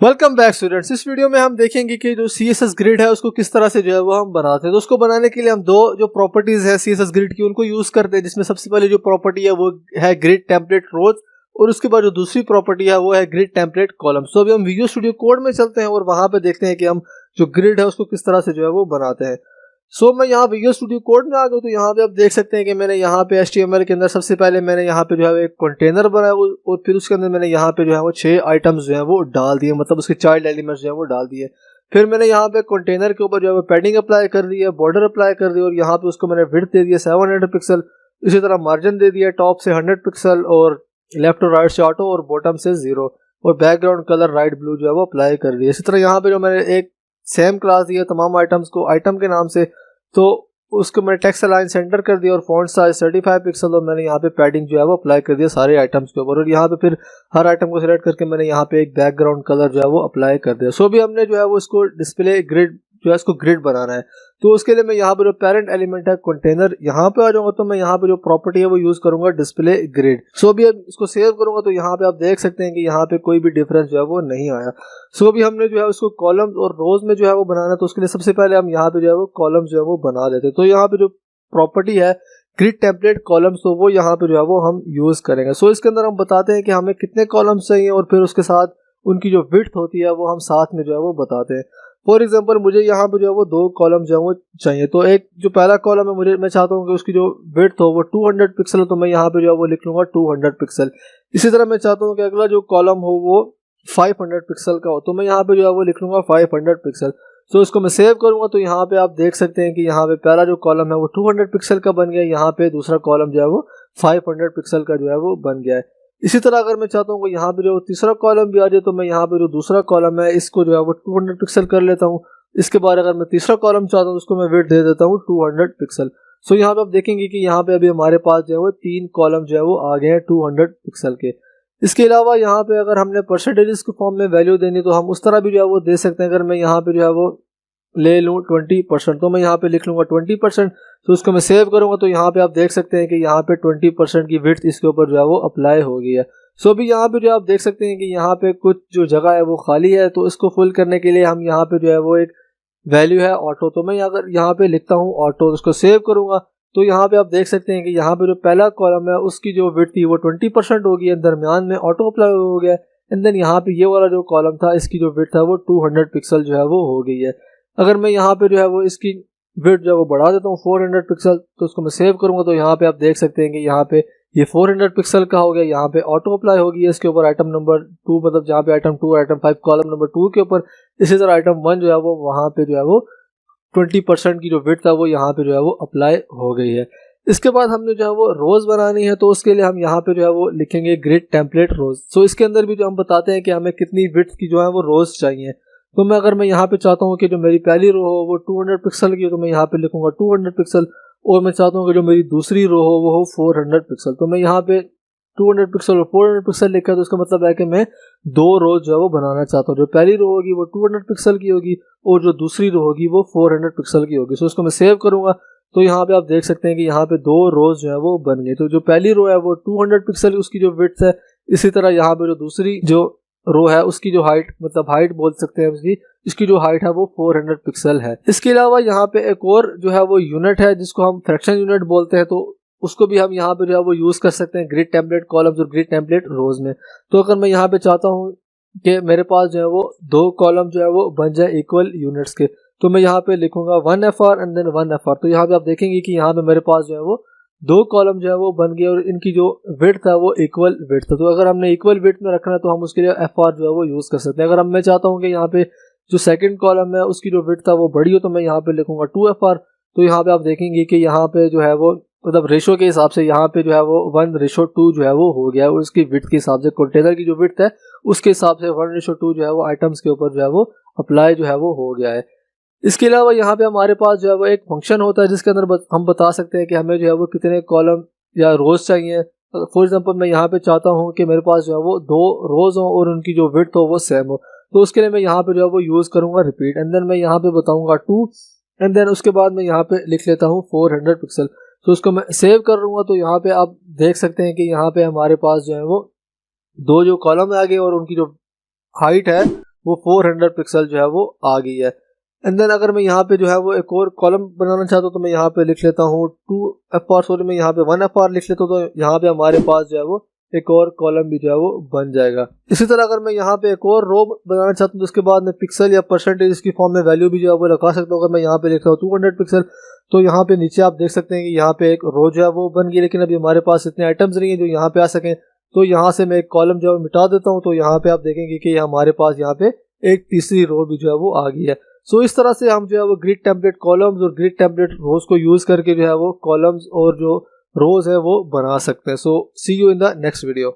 Welcome back students. इस video में हम देखेंगे कि जो CSS ग्रिड है उसको किस तरह से जो है वो हम बनाते हैं। तो उसको बनाने के लिए हम दो जो प्रॉपर्टीज है CSS ग्रिड की उनको यूज करते हैं, जिसमें सबसे पहले जो प्रॉपर्टी है वो है ग्रिड टेम्पलेट रोज, और उसके बाद जो दूसरी प्रॉपर्टी है वो है ग्रिड टेम्पलेट कॉलम। तो अभी हम विजुअल स्टूडियो कोड में चलते हैं और वहां पे देखते हैं कि हम जो ग्रिड है उसको किस तरह से जो है वो बनाते हैं। मैं यहाँ विजुअल स्टूडियो कोड में आ गया। तो यहाँ पे आप देख सकते हैं कि मैंने यहाँ पे HTML के अंदर सबसे पहले मैंने यहाँ पे जो है एक कंटेनर बनाया और फिर उसके अंदर मैंने यहाँ पे जो है वो 6 आइटम्स जो है वो डाल दिए, मतलब उसके चाइल्ड एलिमेंट्स जो है वो डाल दिए। फिर मैंने यहाँ पे कंटेनर के ऊपर जो है वो पैडिंग अप्लाई कर दी है, बॉर्डर अप्लाई कर दी और यहाँ पे उसको मैंने विड्थ दे दिया 700 पिक्सल। इसी तरह मार्जिन दे दिया टॉप से 100 पिक्सल और लेफ्ट और राइट से ऑटो और बॉटम से 0 और बैकग्राउंड कलर राइट ब्लू जो है वो अप्लाई कर दिया। इसी तरह यहाँ पे जो मैंने एक सेम क्लास दी है तमाम आइटम्स को आइटम के नाम से, तो उसको मैंने टेक्स्ट अलाइन सेंटर कर दिया और फॉन्ट साइज 35 पिक्सल और मैंने यहाँ पे पैडिंग जो है वो अप्लाई कर दिया सारे आइटम्स के ऊपर। और यहाँ पे फिर हर आइटम को सिलेक्ट करके मैंने यहाँ पे एक बैकग्राउंड कलर जो है वो अप्लाई कर दिया। अभी हमने जो है वो इसको डिस्प्ले ग्रिड जो है इसको ग्रिड बनाना है। तो उसके लिए मैं यहाँ पे जो पेरेंट एलिमेंट है कंटेनर यहाँ पे आ जाऊंगा, तो मैं यहाँ पे जो प्रॉपर्टी है वो यूज करूंगा डिस्प्ले ग्रिड। अभी इसको सेव करूंगा तो यहाँ पे आप देख सकते हैं कि यहाँ पे कोई भी डिफरेंस जो है वो नहीं आया। अभी हमने जो है उसको कॉलम्स और रोज में जो है वो बनाना है, तो उसके लिए सबसे पहले हम यहाँ पे जो है वो कॉलम्स जो है वो बना लेते हैं। तो यहाँ पे जो प्रॉपर्टी है ग्रिड टेम्पलेट कॉलम्स, तो वो यहाँ पे जो है वो हम यूज करेंगे। इसके अंदर हम बताते हैं कि हमें कितने कॉलम्स चाहिए और फिर उसके साथ उनकी जो विड्थ होती है वो हम साथ में जो है वो बताते हैं। फॉर एग्जाम्पल मुझे यहाँ पे जो है वो 2 कॉलम जो है वो चाहिए। तो एक जो पहला कॉलम है मैं चाहता हूँ कि उसकी जो विड्थ हो वो 200 पिक्सल हो, तो मैं यहाँ पे जो है वो लिख लूंगा 200 पिक्सल। इसी तरह मैं चाहता हूँ कि अगला जो कॉलम हो वो 500 पिक्सल का हो, तो मैं यहाँ पे जो है वो लिख लूंगा 500 पिक्सल। इसको मैं सेव करूंगा तो यहाँ पे आप देख सकते हैं कि यहाँ पे पहला जो कॉलम है वो 200 पिक्सल का बन गया, यहाँ पे दूसरा कॉलम जो है वो 500 पिक्सल का जो है वो बन गया है। इसी तरह अगर मैं चाहता हूँ कि यहाँ पे जो तीसरा कॉलम भी आ जाए, तो मैं यहाँ पे जो दूसरा कॉलम है इसको जो है वो 200 पिक्सल कर लेता हूँ। इसके बाद अगर मैं तीसरा कॉलम चाहता हूँ उसको मैं विड्थ दे देता हूँ 200 पिक्सल। यहाँ पे आप देखेंगे कि यहाँ पे अभी हमारे पास जो है वो 3 कॉलम जो है वो आ गए हैं 200 पिक्सल के। इसके अलावा यहाँ पे अगर हमने परसेंटेज के फॉर्म में वैल्यू देनी तो हम उस तरह भी जो है वो दे सकते हैं। अगर मैं यहाँ पे जो है वो ले लूँ 20%, तो मैं यहाँ पे लिख लूंगा 20%। उसको मैं सेव करूंगा तो यहाँ पे आप देख सकते हैं कि यहाँ पे 20% की विड्थ इसके ऊपर जो है वो अप्लाई हो गई है। अभी यहाँ पे जो आप देख सकते हैं कि यहाँ पे कुछ जो जगह है वो खाली है, तो इसको फुल करने के लिए हम यहाँ पे जो है वो एक वैल्यू है ऑटो, तो मैं अगर यहाँ पे लिखता हूँ ऑटो, उसको सेव करूंगा तो यहाँ पे आप देख सकते हैं कि यहाँ पे जो पहला कॉलम है उसकी जो विड्थ थी वो 20% हो गई है, दरमियान में ऑटो अप्लाई हो गया है, एंड देन यहाँ पे ये वाला जो कॉलम था इसकी जो विड्थ है वो 200 पिक्सल जो है वो हो गई है। अगर मैं यहाँ पे जो है वो इसकी विड्थ जो है वो बढ़ा देता हूँ 400 पिक्सल, तो उसको मैं सेव करूंगा तो यहाँ पे आप देख सकते हैं कि यहाँ पे ये 400 पिक्सल का हो गया, यहाँ पे ऑटो अप्लाई होगी इसके ऊपर आइटम नंबर 2, मतलब जहाँ पे आइटम 2 आइटम 5 कॉलम नंबर 2 के ऊपर। इसी तरह आइटम 1 जो है वो वहाँ पे जो है वो 20% की जो विड्थ था वो यहाँ पे जो है वो अप्लाई हो गई है। इसके बाद हमने जो है वो रोज बनानी है, तो उसके लिए हम यहाँ पे जो है वो लिखेंगे ग्रिड टेम्पलेट रोज। इसके अंदर भी जो हम बताते हैं कि हमें कितनी विड्थ की जो है वो रोज चाहिए। तो अगर मैं यहाँ पे चाहता हूँ कि जो मेरी पहली रो हो वो 200 पिक्सल की हो, तो मैं यहाँ पे लिखूंगा 200 पिक्सल, और मैं चाहता हूँ कि जो मेरी दूसरी रो हो वो हो 400 पिक्सल, तो मैं यहाँ पे 200 पिक्सल और 400 पिक्सल लिखा, तो इसका मतलब है कि मैं 2 रो जो है वो बनाना चाहता हूँ। जो पहली रो होगी वो 200 पिक्सल की होगी और जो दूसरी रो होगी वो 400 पिक्सल की होगी। उसको मैं सेव करूंगा तो यहाँ पे आप देख सकते हैं कि यहाँ पे 2 रोज जो है वो बन गई। तो जो पहली रो है वो 200 पिक्सल उसकी जो विड्थ है, इसी तरह यहाँ पे जो दूसरी जो रो है उसकी जो हाइट, मतलब हाइट बोल सकते हैं इसकी जो हाइट है वो 400 पिक्सल है। इसके अलावा यहाँ पे एक और जो है वो यूनिट है जिसको हम फ्रैक्शन यूनिट बोलते हैं, तो उसको भी हम यहाँ पे जो है वो यूज कर सकते हैं ग्रिड टेम्पलेट कॉलम्स और ग्रिड टेम्पलेट रोज में। तो अगर मैं यहाँ पे चाहता हूँ कि मेरे पास जो है वो 2 कॉलम जो है वो बन जाए इक्वल यूनिट्स के, तो मैं यहाँ पे लिखूंगा 1FR एंड देन 1FR। तो यहाँ पे आप देखेंगे कि यहाँ पे मेरे पास जो है वो 2 कॉलम जो है वो बन गए और इनकी जो विड्थ है वो इक्वल विड्थ है। तो अगर हमने इक्वल विड्थ में रखना है तो हम उसके लिए FR जो है वो यूज कर सकते हैं। अगर मैं चाहता हूँ कि यहाँ पे जो सेकंड कॉलम है उसकी जो विड्थ है वो बड़ी हो, तो मैं यहाँ पे लिखूंगा 2FR। तो यहाँ पे आप देखेंगे कि यहाँ पे जो है वो मतलब रेशो के हिसाब से यहाँ पे जो है वो 1:2 जो है वो हो गया है, उसकी विड्थ के हिसाब से कंटेनर की जो विड्थ है उसके हिसाब से 1:2 जो है वो आइटम्स के ऊपर जो है वो अप्लाई जो है वो हो गया है। इसके अलावा यहाँ पे हमारे पास जो है वो एक फंक्शन होता है जिसके अंदर हम बता सकते हैं कि हमें जो है वो कितने कॉलम या रोज चाहिए। फॉर एग्जांपल मैं यहाँ पे चाहता हूँ कि मेरे पास जो है वो 2 रोज हो और उनकी जो विड्थ हो वो सेम हो, तो उसके लिए मैं यहाँ पे जो है वो यूज करूंगा रिपीट, एंड देन मैं यहाँ पे बताऊंगा 2, एंड देन उसके बाद मैं यहाँ पे लिख लेता हूँ 400 पिक्सल। तो उसको मैं सेव कर लूंगा तो यहाँ पे आप देख सकते हैं कि यहाँ पे हमारे पास जो है वो 2 जो कॉलम आ गए और उनकी जो हाइट है वो 400 पिक्सल जो है वो आ गई है। एंड देन अगर मैं यहाँ पे जो है वो एक और कॉलम बनाना चाहता हूँ तो मैं यहाँ पे लिख लेता हूँ 2FR, सॉरी मैं यहाँ पे 1FR लिख लेता हूँ, तो यहाँ पे हमारे पास जो है वो एक और कॉलम भी जो है वो बन जाएगा। इसी तरह अगर मैं यहाँ पे एक और रो बनाना चाहता हूँ तो उसके बाद मैं पिक्सल या परसेंटेज की फॉर्म में वैल्यू भी जो है वो लगा सकता हूँ। अगर मैं यहाँ पे लिखता हूँ 200 पिक्सल, तो यहाँ पे नीचे आप देख सकते हैं कि यहाँ पे एक रो जो है वो बन गई, लेकिन अभी हमारे पास इतने आइटम्स नहीं है जो यहाँ पे आ सकें, तो यहाँ से मैं एक कॉलम जो है मिटा देता हूँ। तो यहाँ पे आप देखेंगे कि हमारे पास यहाँ पे एक तीसरी रो भी जो है वो आ गई है। सो इस तरह से हम जो है वो ग्रिड टेम्पलेट कॉलम्स और ग्रिड टेम्पलेट रोज को यूज करके जो है वो कॉलम्स और जो रोज है वो बना सकते हैं। So see you in the next video.